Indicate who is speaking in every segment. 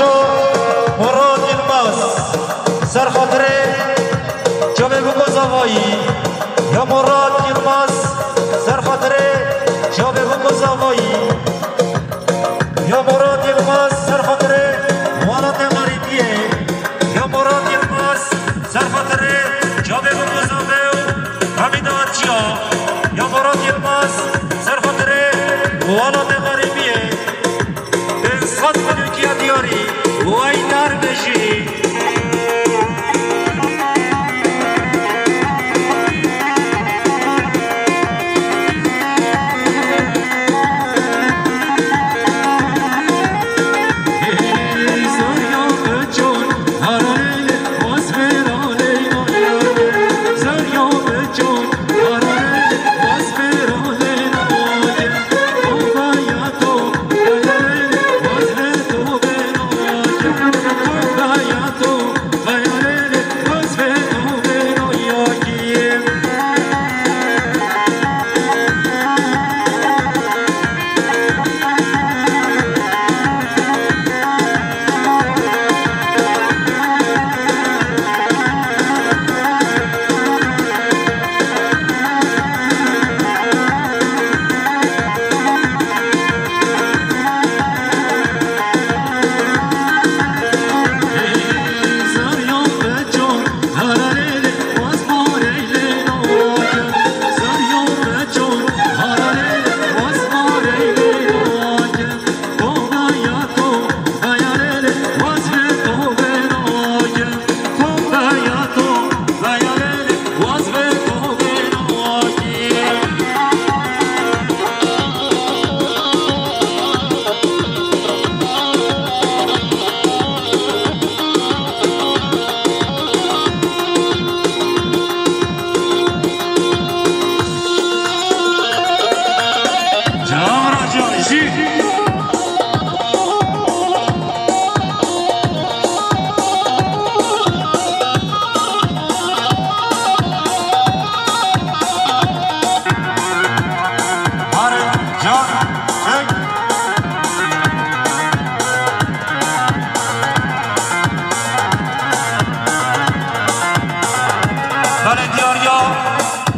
Speaker 1: شو مراد الماس سر خاطره جامعه بگذاوایی یا مراد الماس سر خاطره جامعه بگذاوایی یا مراد الماس سر خاطره والات غریبیه یا مراد الماس سر خاطره جامعه بگذاوه همین آتیا یا مراد الماس سر خاطره والات غریبیه انسان ملکیت دیاری وای در بشی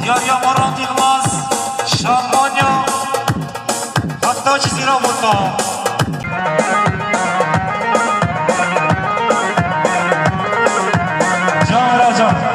Speaker 1: دیاریا مراد الماس شامانیا حتی چیزی را بودم جان را جان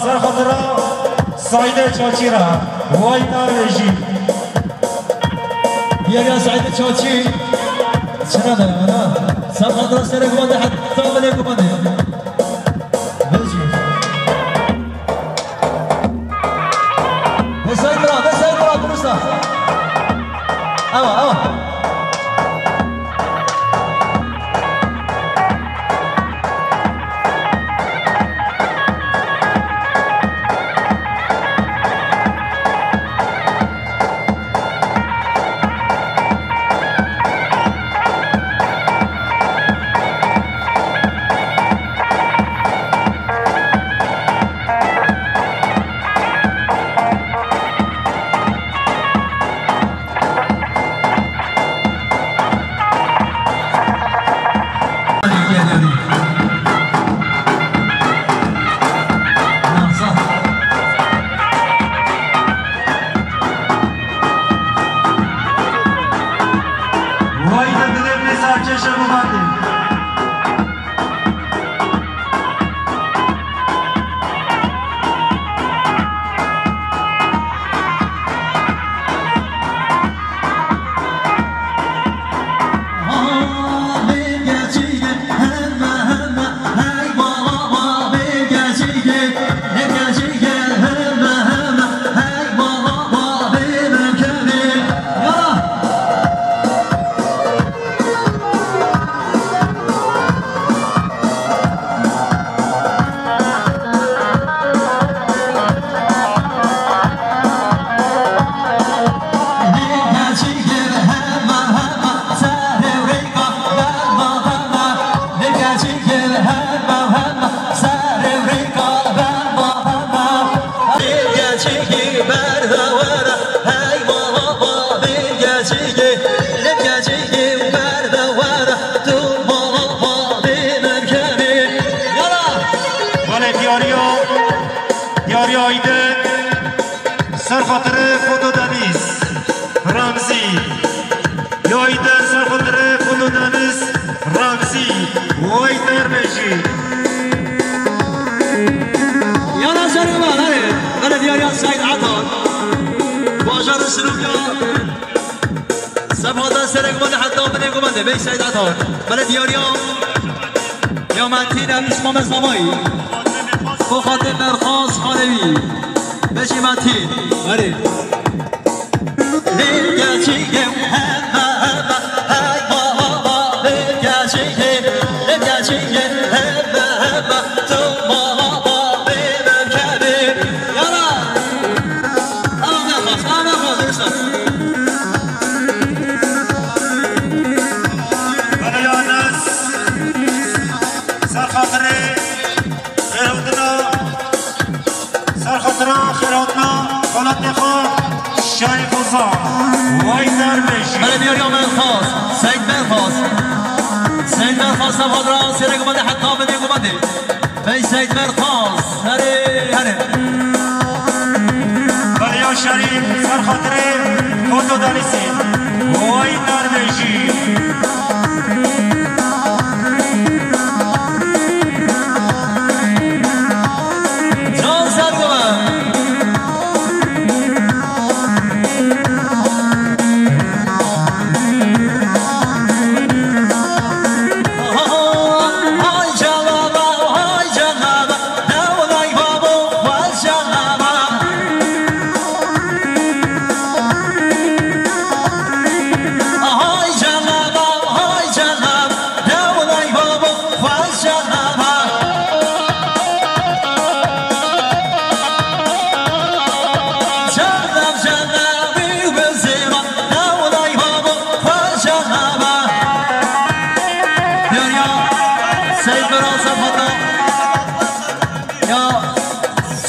Speaker 1: سر خاطره سایده چاچی را وای نرویجی
Speaker 2: یه سعید چاچی چرا نه انا سبحان سر گوانده حتی بله گوانده بجی بسای برا درسته اوا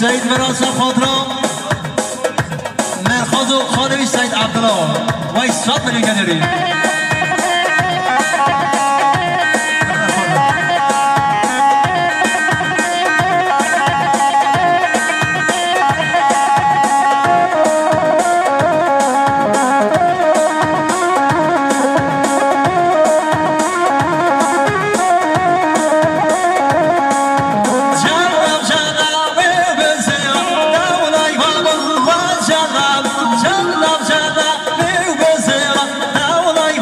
Speaker 2: سید مراسم خاطرام مرخاز و خانوی سید عبدالله و 100 میلیون گنری
Speaker 3: جنب جنب میو بزرم نولای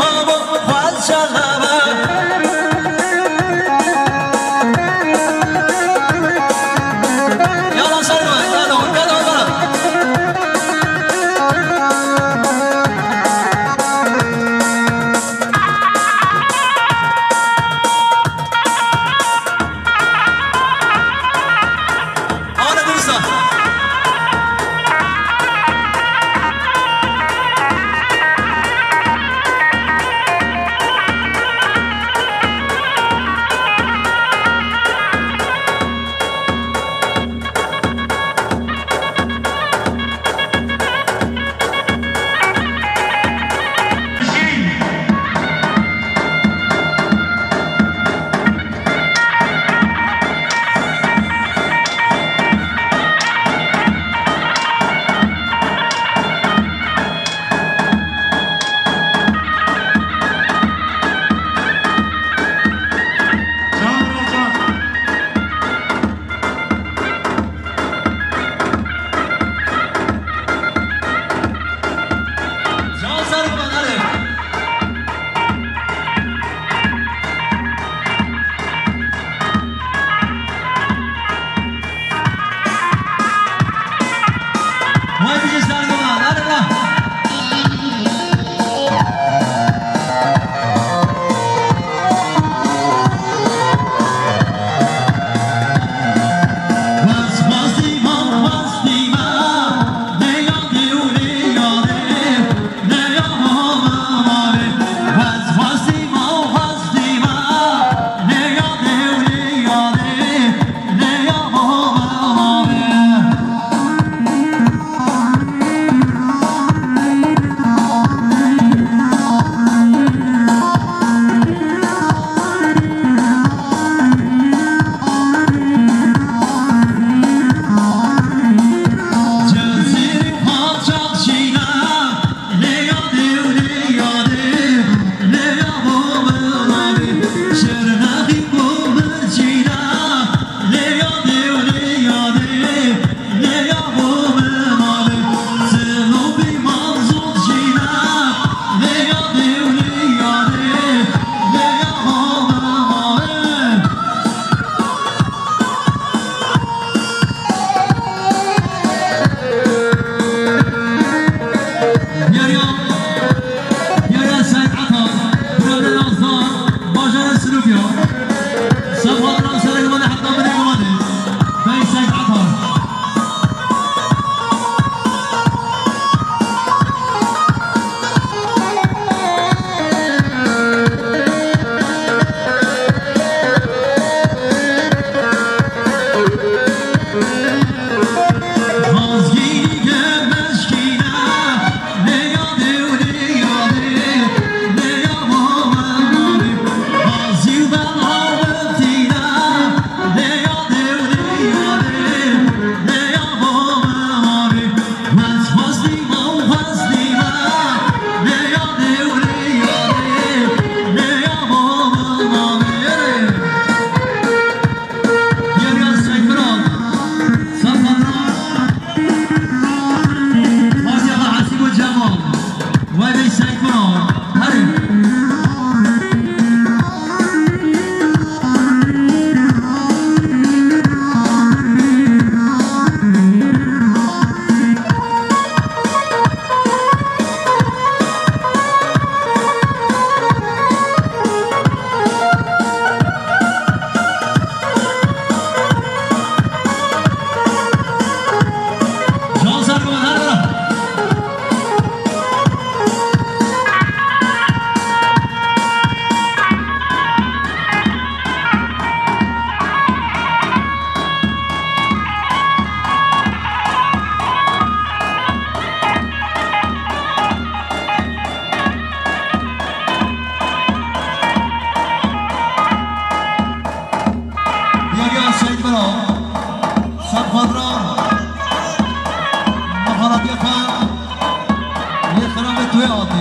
Speaker 2: توی آتی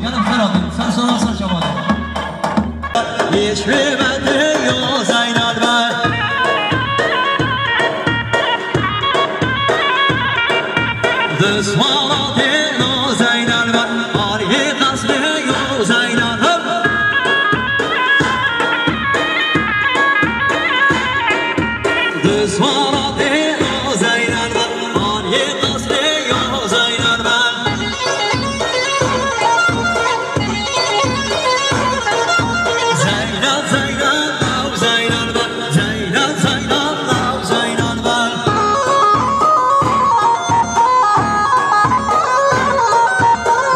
Speaker 2: یعنی خیراتی سر سر سر شبانه
Speaker 3: یشوی بده یا زینال بر دسمالات یا زینال بر آریه قصد یا زینال بر دسمالات یا زینال بر آریه قصد یا زینال بر زینال زینال او زینال بر زینال زینال او زینال بر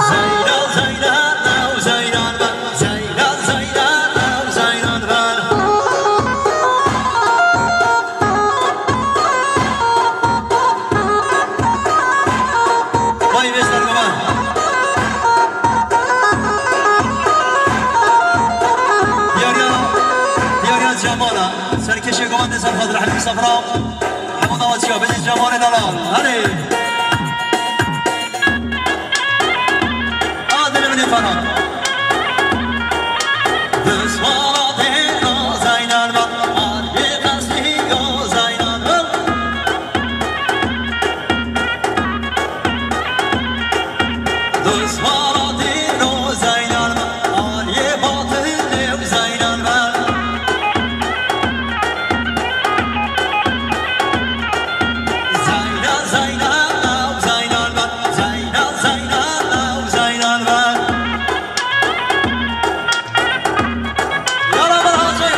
Speaker 3: زینال زینال او زینال بر زینال زینال او زینال بر وای بستر گمان دیاریا جمالا سرکش گمان سرخاطر حبیب صفرا همون آواتی ها بدید جمال دلال هلی آدل من فنان دسمالات یا زینال بر آریه قصدی یا زینال بر دسمالات یا زینال بر آریه باطل یا زینال بر زینال زینال او زینال بر زینال زینال او زینال بر یالا بر حاضر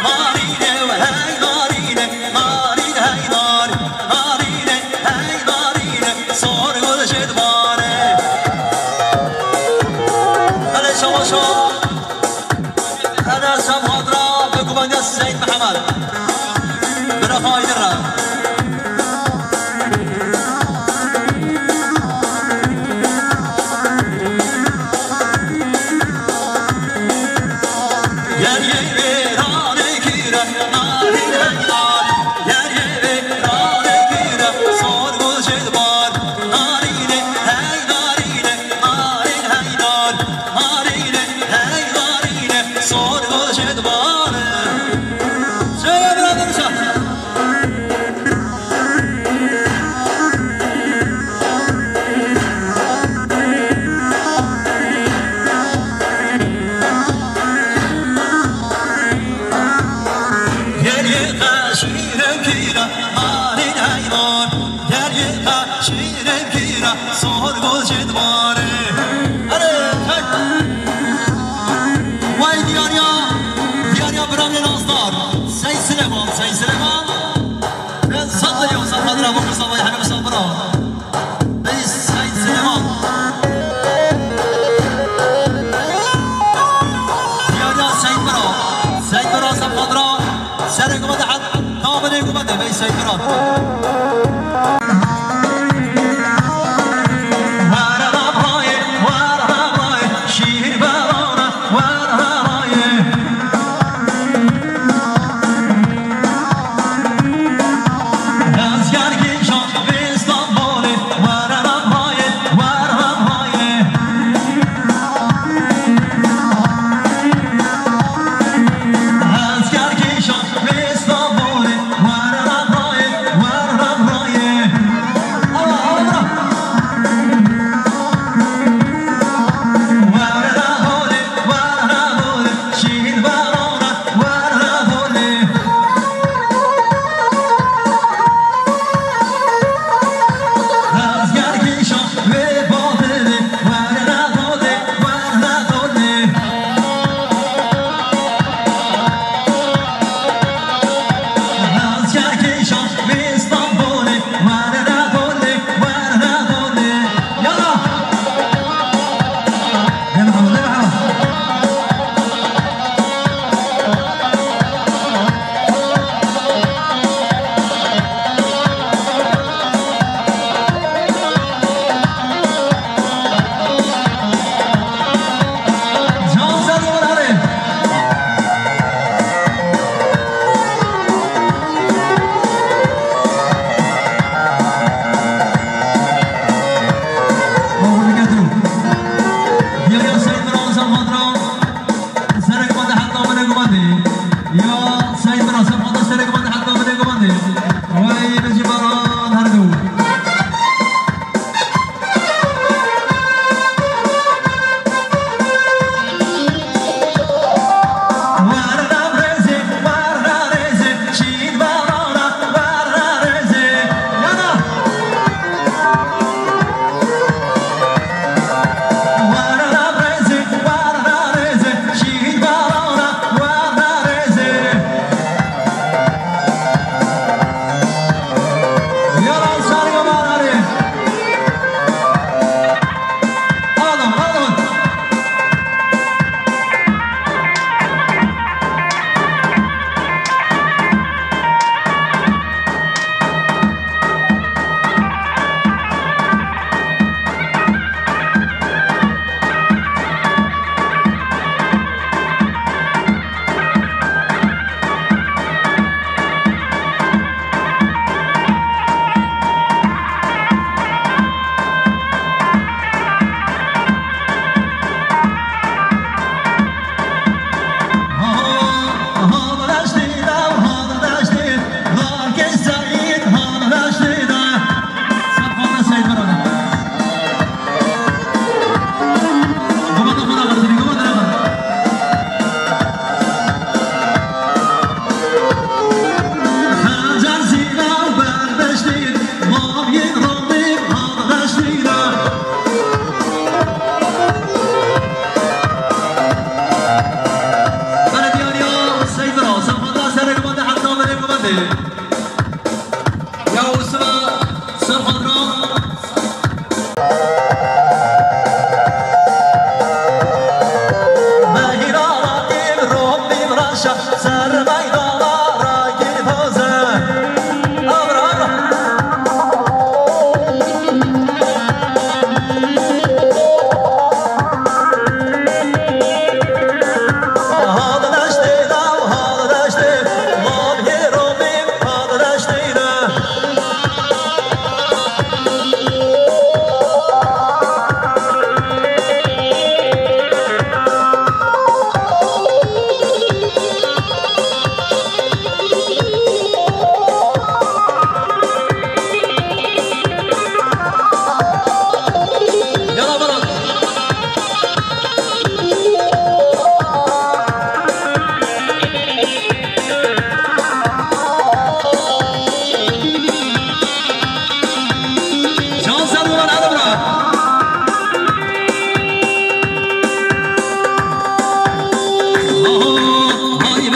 Speaker 3: مارینه و هی مارینه مارینه هی مارینه هی مارینه سور گذشت باره هلی شما شو هذا سمهاد را بگو بنده سید محمد برا خواهید را سهر گوشت باره وای دیاریا برام نازدار سی سلمان صد اليوم صد مدرا بكر صباح حبيب صبرا بس سيد سلمان دیاریا سید برا صد مدرا سرق مدحت تابنه قبضه بس سید برا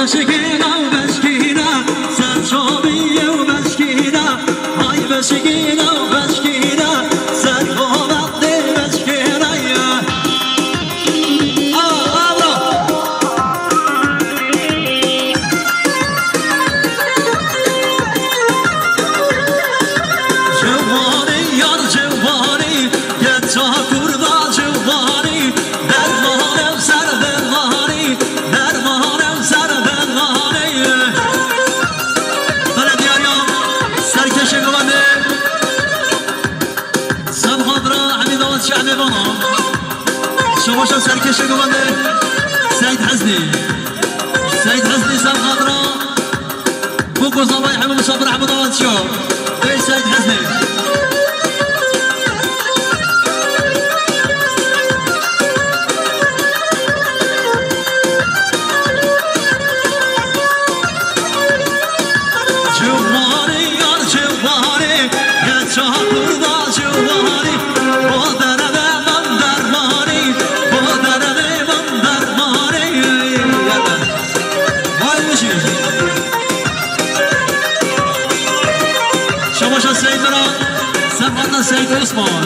Speaker 3: بشکینا بشکینا سرچوبی و بشکینا های بشکینا بشکینا سرخوابت بشکینا جوانی یار جوانی یه تا کردا جوانی درمانم سر دلوانی درمانم سر دلوانی بلدیاریام سرکش گوانده سمخادرا حمید آمد شعب بانا شماشا سرکش گوانده سید حزنی سمخادرا بو گزابای حمید مصابر حمید آمد شو ای سید حزنی سيد عثمان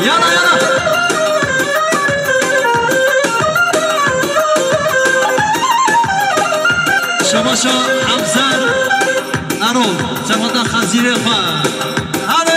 Speaker 3: يلا يلا شماشا حمزان أروم سمعنا خزير خان هذا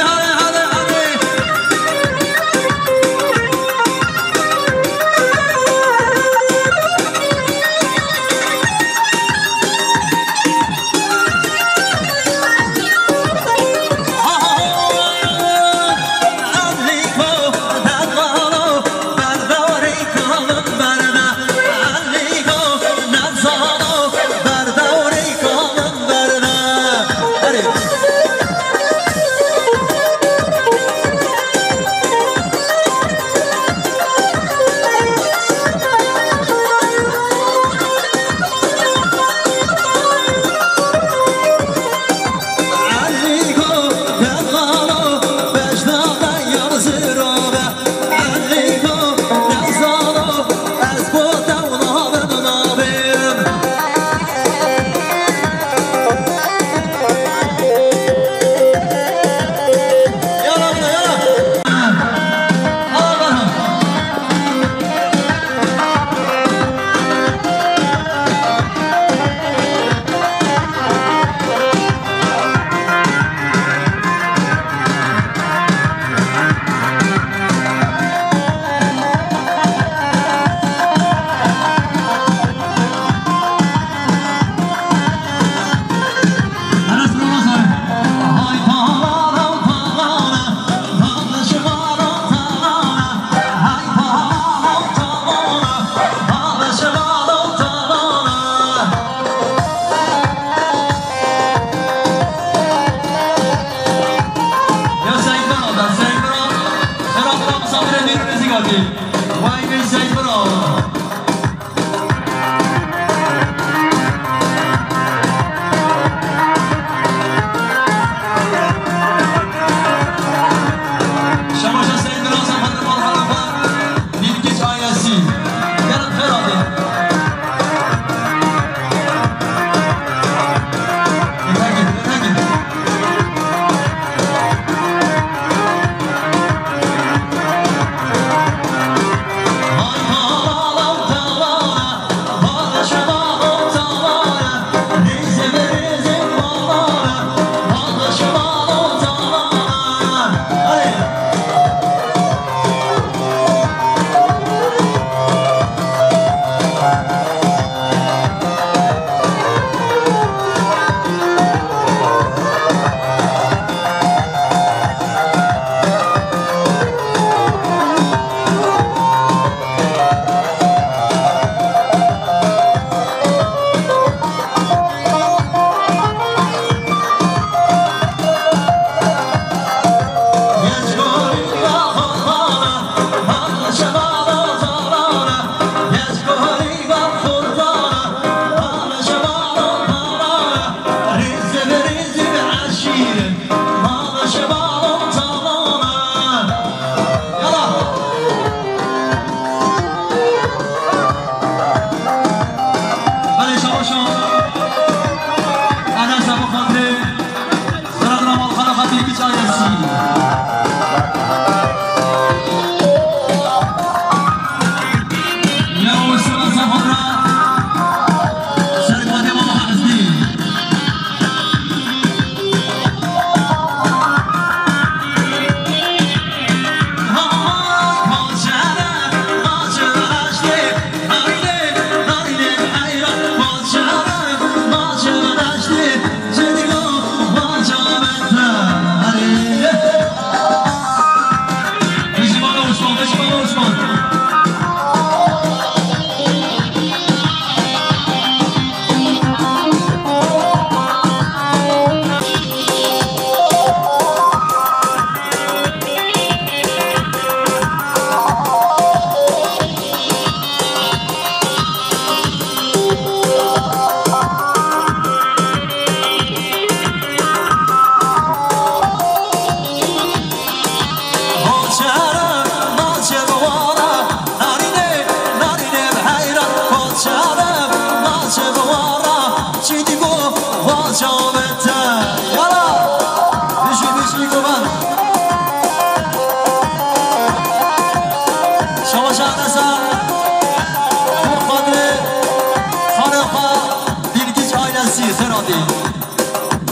Speaker 3: عادي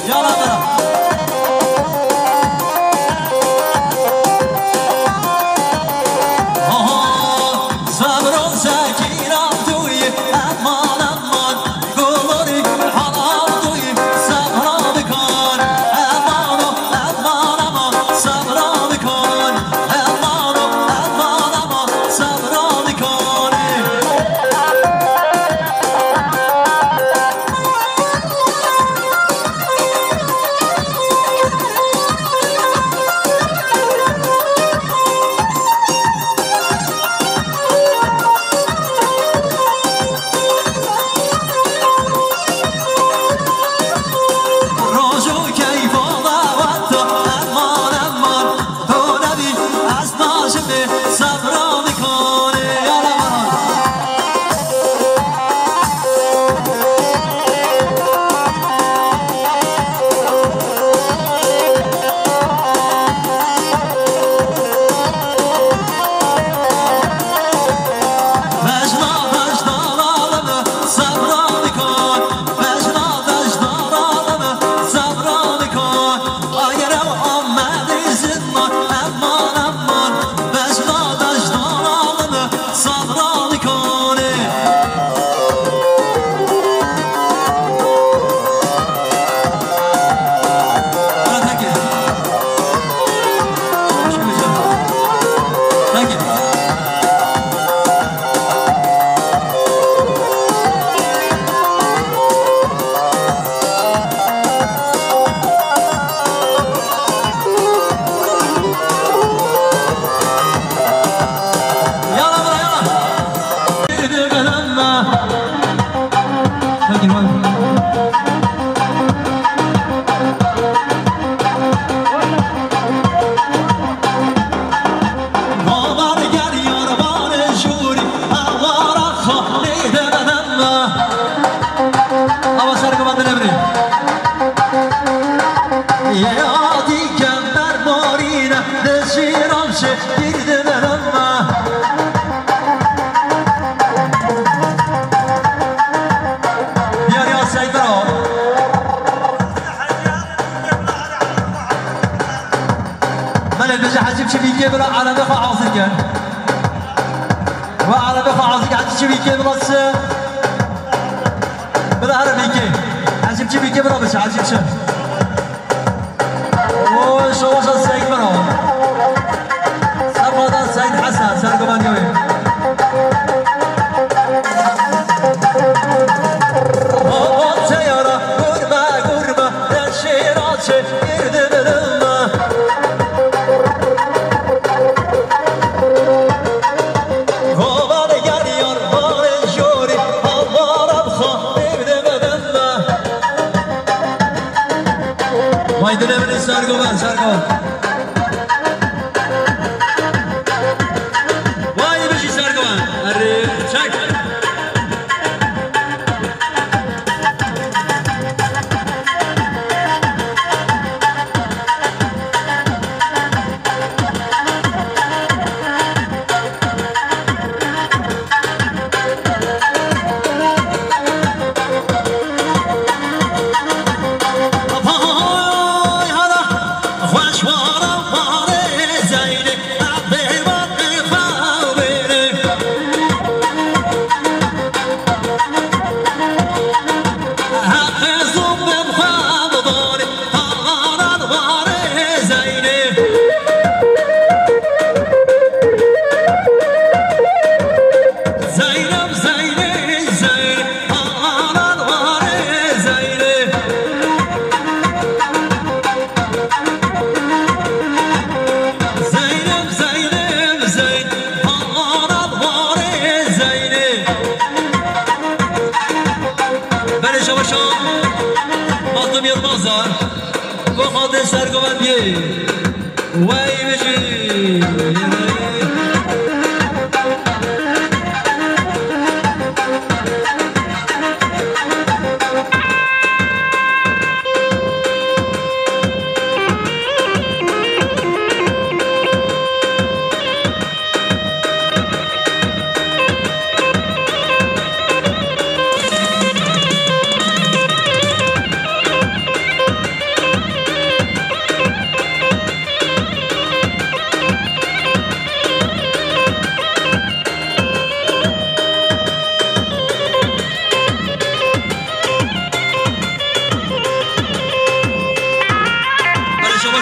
Speaker 3: يلا ترى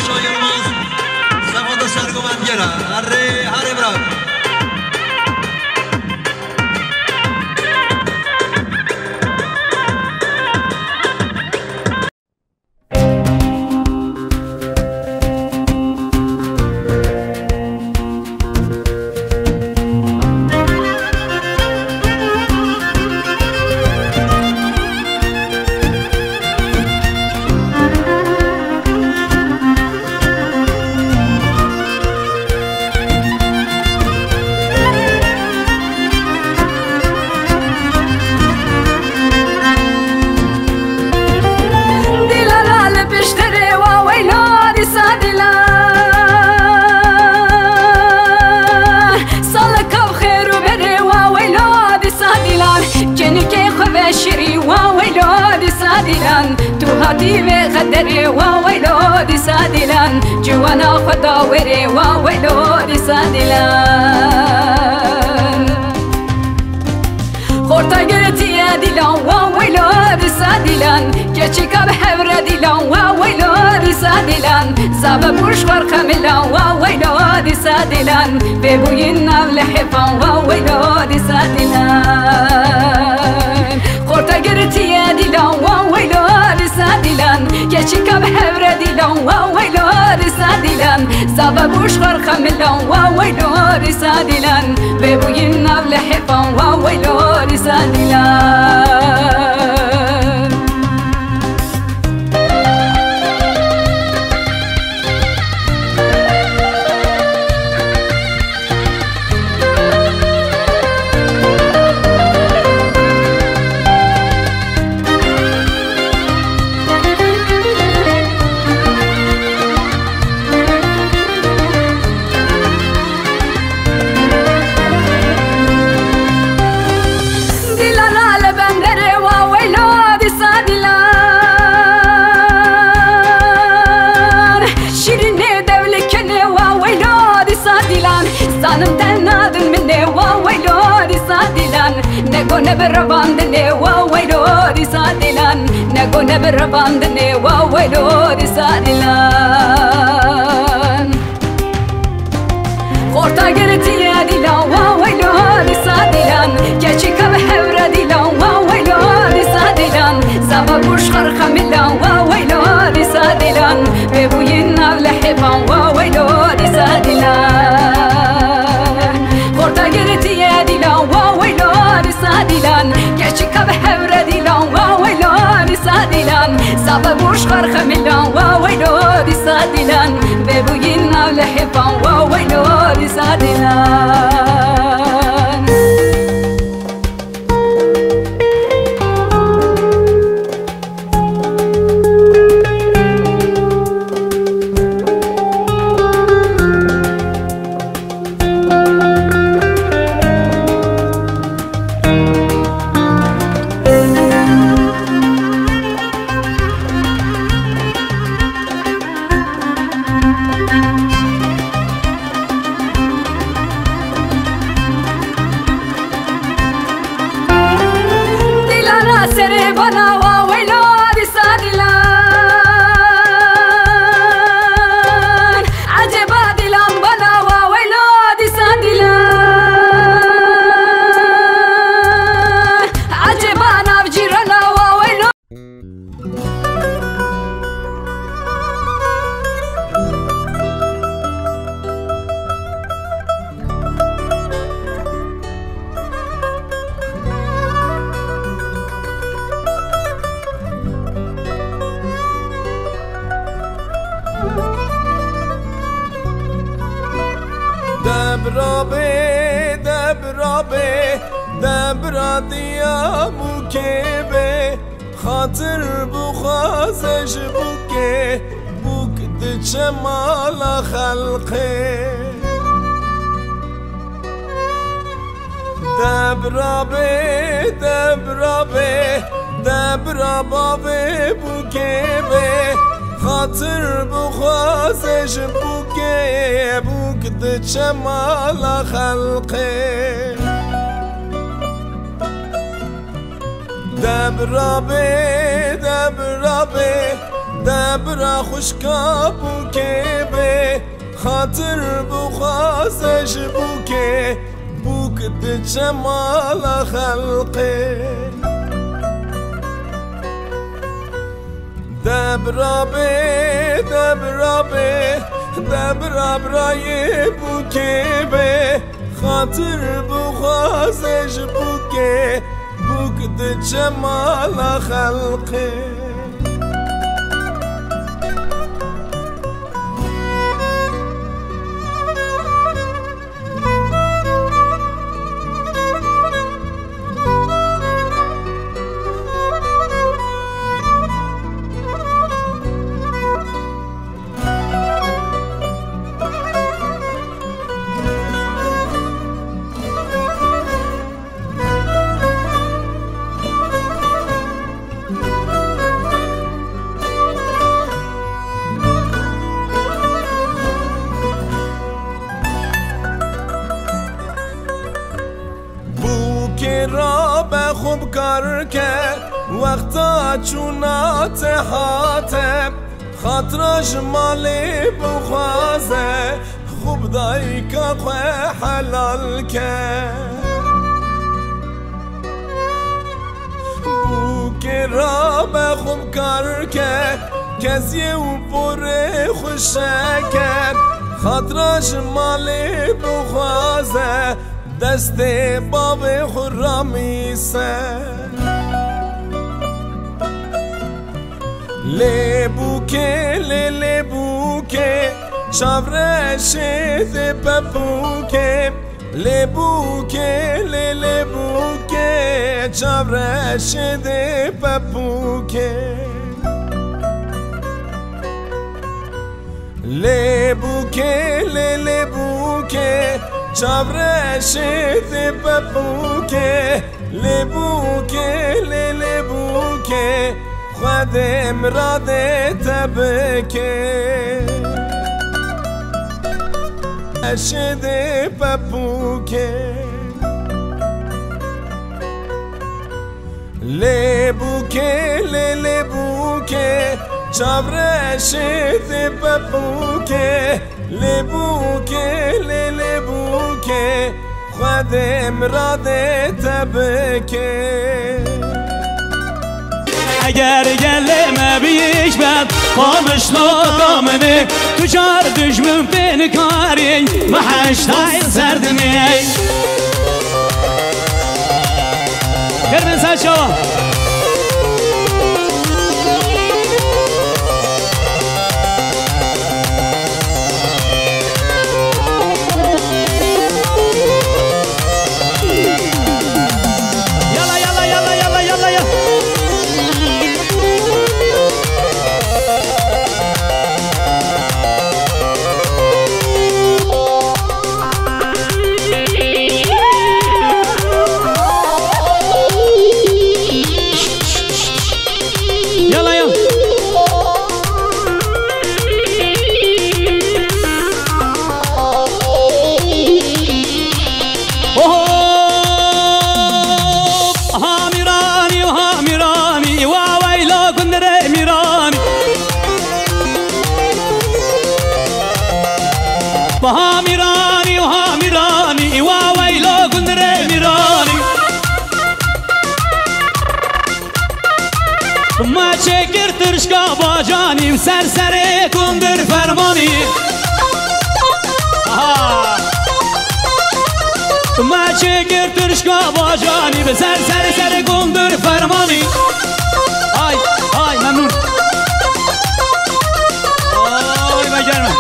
Speaker 3: Paşa Yılmaz Sefada Sergümen Gera Harry bırak
Speaker 4: غدري وويلودي سادلان جوانا خداوري وويلودي سادلان خورتا قرتي يا ديلان وويلودي سادلان كيشيكا بحبر ديلان وويلودي سادلان زابا بوشخر خملان وويلودي سادلان ببوينا بلحفان وويلودي سادلان خورتا قرتي يا ديلان وويلودي سادلان كيشيكا بحبر ديلان وويلودي سادلان زابا بوشخر خملان وويلودي سادلان ببوينا بلحفان وويلودي سادلان نگونه برباندنی وویلودی سادلان نگونه برباندنی وویلودی سادلان خورتا گرتی دیلان وویلودی سادلان کچیکا بحور دیلان وویلودی سادلان زبا بوشخر خمیلان وویلودی سادلان ببوین نبل حفان وویلودی سادلان خورتا گرتی دیلان وویلودی سادلان كشيكا بحبر ديلان وويلودي سادلان زابا بوشخر خميلان وويلودي سادلان ببوينا لحفان وويلودي سادلان
Speaker 5: دبرا دیا بوکه خاطر بخوازش بوکه بوک دچه مالا خلقه دبرا بابه بوکه خاطر بخوازش بوکه بوک دچه مالا خلقه دبرا دبرا خوشکا بوکه به خاطر بخوازش بوکه بوکت جمال خلقه دبرا به دبرا به دبرا برای بوکه به خاطر بخوازش بوکه بوکت جمال خلقه را به خوب کار کرد وقتا چونات حاتم خاطرش مالی بخوازه خوب دایی که خواه حلال کرد بوکی را به خوب کار کرد کسی او بره خوشه کرد خاطرش مالی بخوازه دست باب خرامی سر لبوکه لبوکه شاورش ده پپوکه لبوکه لبوکه شاورش ده پپوکه لبوکه لبوکه چابرش ده پپوکه لبوکه لبوکه خودم را ده تبکه اشده پپوکه لبوکه لبوکه چابرش ده پپوکه لبوکه لبوکه خودم را ده تبکه
Speaker 3: اگر گلمه بیش بد قامش ناقامنه تجار دجمن بین کاری محشتای سردنه کرمن ساشا هاميراني وهاميراني واويلو كندري ميراني ما شكر ترشكا باجاني مسرسري كندر فرماني ما شكر ترشكا باجاني بسرسري سري كندر فرماني هاي هاي ممنون هاي بجرمه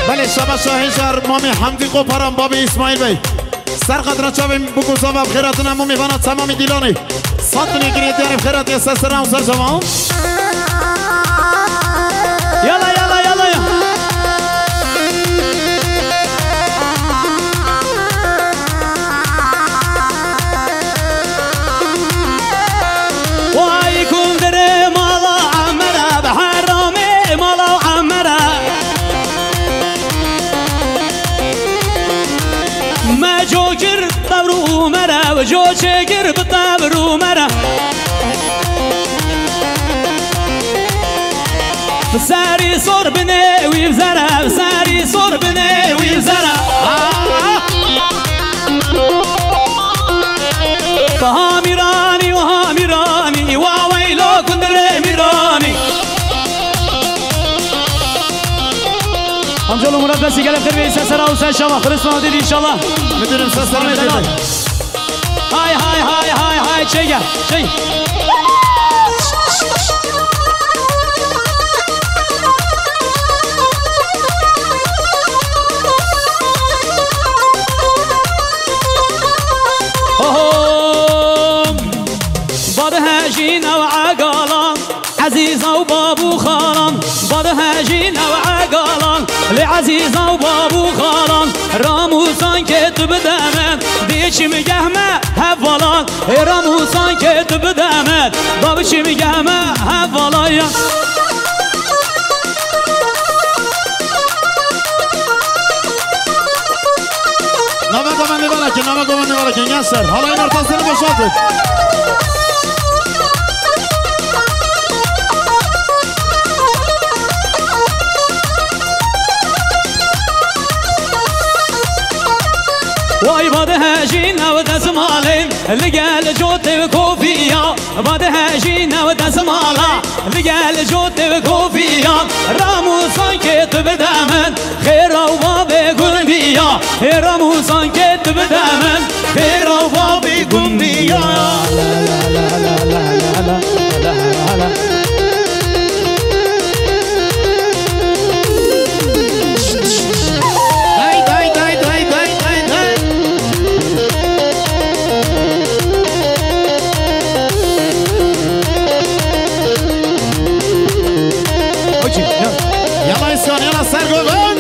Speaker 6: بله شب شاهین شهر مامی حمدی قپرم بابی اسماعیل بی سر قدر چاویم بگو سبب خیراتون همو میباند تمامی دیلانی ساتونی گرید دیاریم خیرات یه سر هم سر شما
Speaker 3: یالا یالا یالا وای کندره مالا عمره به حرامه مالا عمره ما جوكر طبرو مرا وجو شكر بطبرو مرا
Speaker 7: ساري صور بني ويبزرع ساري صور بني ويبزرع فهاميراني وهاميراني وويلو كندر ميراني امجلو مراد بس يقلب خير بيسا سرا وسا شما خلصنا دي ان شاء الله
Speaker 6: مدير مسلسل
Speaker 7: هاي هاي هاي هاي هاي شيء شيء بدهاجينا وعقالان عزيزة وبابو خالان بدهاجينا وعقالان لعزيزة وبابو خالان راموسان كتب دامن ديش مقهمة هفلان راموسان كتب دامن بابش مقهمة هفلان
Speaker 6: نما قومني ولكن ياسر هلا ينرتصر بشاطك
Speaker 7: واي بدهاجينا ودسمالين لقال جوت بكوفيا بدهاجينا ودسمالا لقال جوت بكوفيا راموسان كتب دامن خير وبابي قلبيا راموسان كتب دامن خير وبابي قلبيا
Speaker 6: يلا اسكان يلا سرقوا